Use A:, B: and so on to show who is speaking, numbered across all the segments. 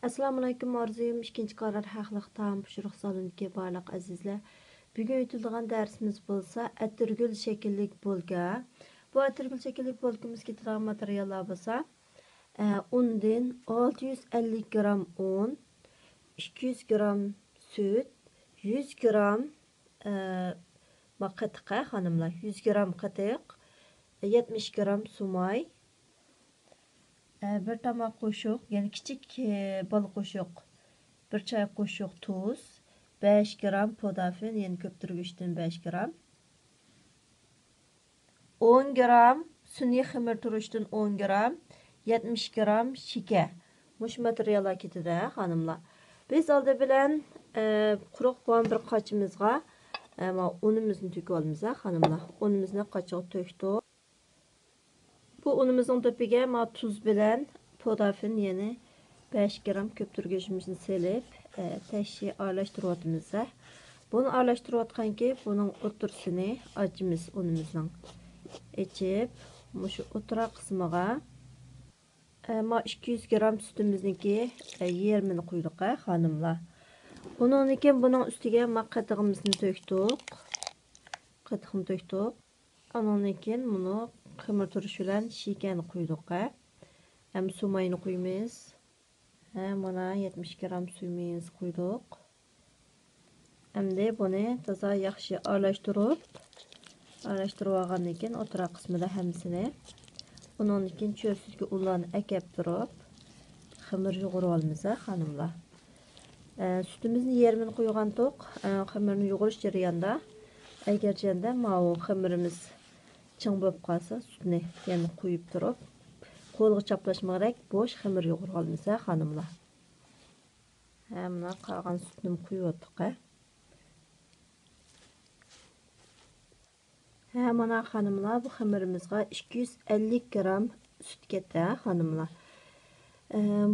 A: Assalamu alaykum arzuyum. İkinci qarar haqlıq taam pişiriq salonidagi barliq azizlar. Bugun o'tiladigan darsimiz bo'lsa, atirgul shakllik bolka. Bu atirgul shakllik bolkamiz ketadigan materiallar bo'lsa, undan 650 gram un, 200 gram süt, 100 gram qatiq xonimlar, 100 gram qatiq, 70 gram sumay, bir tamak qo'shiq, ya'ni kichik bol qo'shiq, bir choy qo'shiq tuz, 5 gram podafin, ya'ni ko'ptirgichdan 5 gram, 10 gram sun'iy xamir turishdan 10 gram, 70 gram shakar. Mush materiallar ketadi xonimlar. Biz oldi bilan quruq bo'lgan bir qochimizga unimizni to'kib olamiz xonimlar. Unimizni qochiga to'kdik. Bu unimizning to'piga tuz bilan podafin, ya'ni 5 gram ko'ptirgichimizni selib, tashni aralashtiryapmiz. Buni aralashtirayotganki, buning o'tirsini ochimiz unimizning. Echib, mushu o'tira qismiga 200 gram sutimizniki yarmini quydik xonimlar. Bundan keyin buning ustiga qatig'imizni to'kdik. Qatiqni to'kdik. Ondan keyin buni xamir turish bilan shakarni quydik. Ham sumayni quyamiz. Mana 70 gram suyimizni quydik. Endi buni toza yaxshi aralashtirib olgandan keyin o'tira qismida hammasini undan keyin cho'sitga ularni akab turib xamir yo'g'irib olamiz xonimlar. Sütimizni yarmini qo'ygan to'q, xamirni yo'g'irish jarayonida agarchanda xamirimiz ching bo'lib qolsa, sutni yana qo'yib turib, qo'lga chaplashmarak bo'sh xamir yo'g'irib olamiz xonimlar. Mana qolgan sutni qo'yib o'tdik. Mana xonimlar, bu xamirimizga 250 gram süt ketdi xonimlar.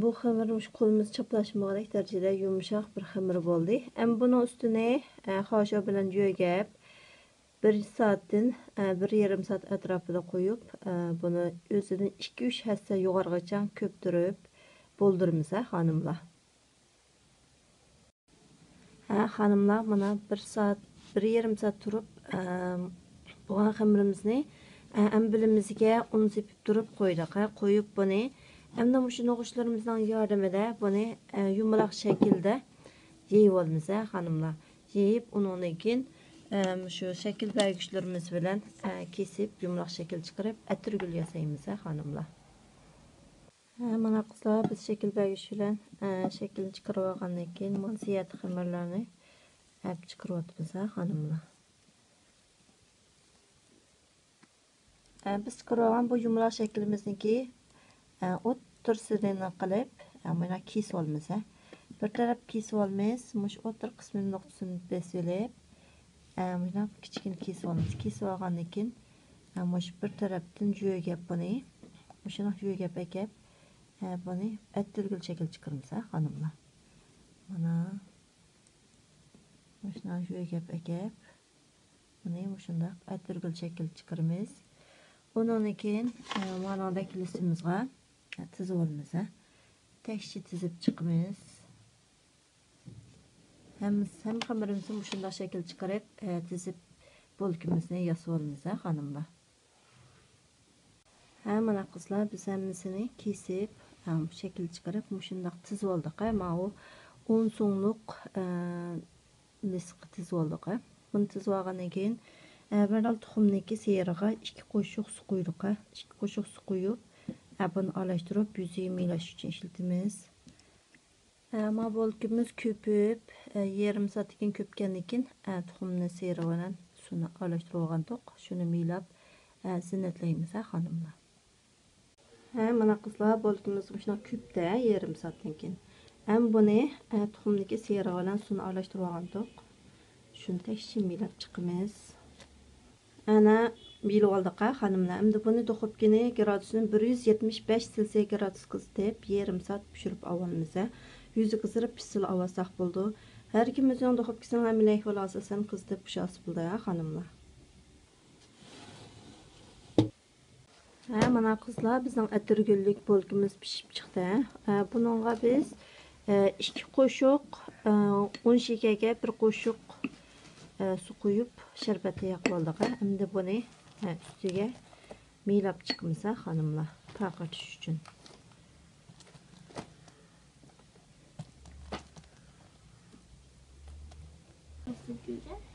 A: Bu xamir qo'limiz chaplashmarak darajada yumshoq bir xamir bo'ldi. Endi buni ustini xosha bilan yo'g'ab 1 soatdan 1,5 soat atrofida qo'yib, buni o'zidan 2-3 hassa yuqorigacha ko'ptirib bo'ldiramiz xonimlar. Xonimlar, mana 1 soat, 1,5 soat turib, bu xamirimizni ambilimizga un sepib turib qo'ydik. Qo'yib buni endi shu no'g'ishlarımızdan yordamida buni yumaloq shaklda yeyib olamiz xonimlar. Yeyib undan keyin şu şekil belgüçlerimiz bilen kesip yumruq şekil çıkarıp atirgul yasaymiz xonimlar. Mana qizlar, biz şekil belgüç bilen şekilni chiqarib olgandan keyin ziyat xamirlarni chiqaryapmiz xonimlar. Biz chiqarib olgan bu yumruq shaklimizniki o'ttirsini qilib, mana kesib olamiz. Bir taraf kesib olamiz, mush o'tir qismini nuqtasini besilib, mana kichkina kesib olamiz. Kesib olgandan keyin mush bir tarafdan yo'g'ab buni, mushuni yo'g'ab akab, buni atirgul shakl chiqaramiz xonimlar. Mana mushuni yo'g'ab akab, buni mushunda atirgul shakl chiqaramiz. Undan keyin manadagi listimizga tizib olamiz. Tashni tizib chiqamiz. Hem xamirimizni shunday shakl chiqarib, tizib bolkamizni yasab olamiz xonimlar. Mana qizlar, biz hammasini kesib, shakl chiqarib, shunday tizib oldik. Mana u 10 so'mlik nisqa tizib oldik. Buni tizib olgandan keyin bir dal tuxumniki seriga 2 qo'shiq su qo'ydik. 2 qo'shiq su qo'yib, buni aralashtirib, yuziga miylash uchun ishlatamiz. Ama bolkamiz ko'pib, yarım soatdan keyin ko'pgandan keyin tuxumni seri bilan suvni aralashtirib olgandik. Shuni miylab zinatlaymiz xonimlar. Mana qizlar, bolkamiz shuna ko'pdi yarım soatdan keyin. Buni tuxumniki seri bilan suvni aralashtirib olgandik. Shuni tashni miylab chiqamiz. Ana milib oldik xonimlar. Endi buni duxovkani gradusini 175 Selsiy gradus qisib, yarım soat pishirib olamiz. Yüzü qizirib pishirib olsak bo'ldi. Har kim o'zining duxovkasini hamilak bo'lsa asosan qizib pishasi bo'ldi xonimlar. Mana qizlar, bizning atirgullik bolkamiz pishib chiqdi. Buningga biz 2 qo'shiq un shekaga 1 qo'shiq su quyib sharbatni yaqib oldik. Endi buni ustiga meylab chiqamiz xonimlar, tarqatish uchun.
B: Nasıl güzel?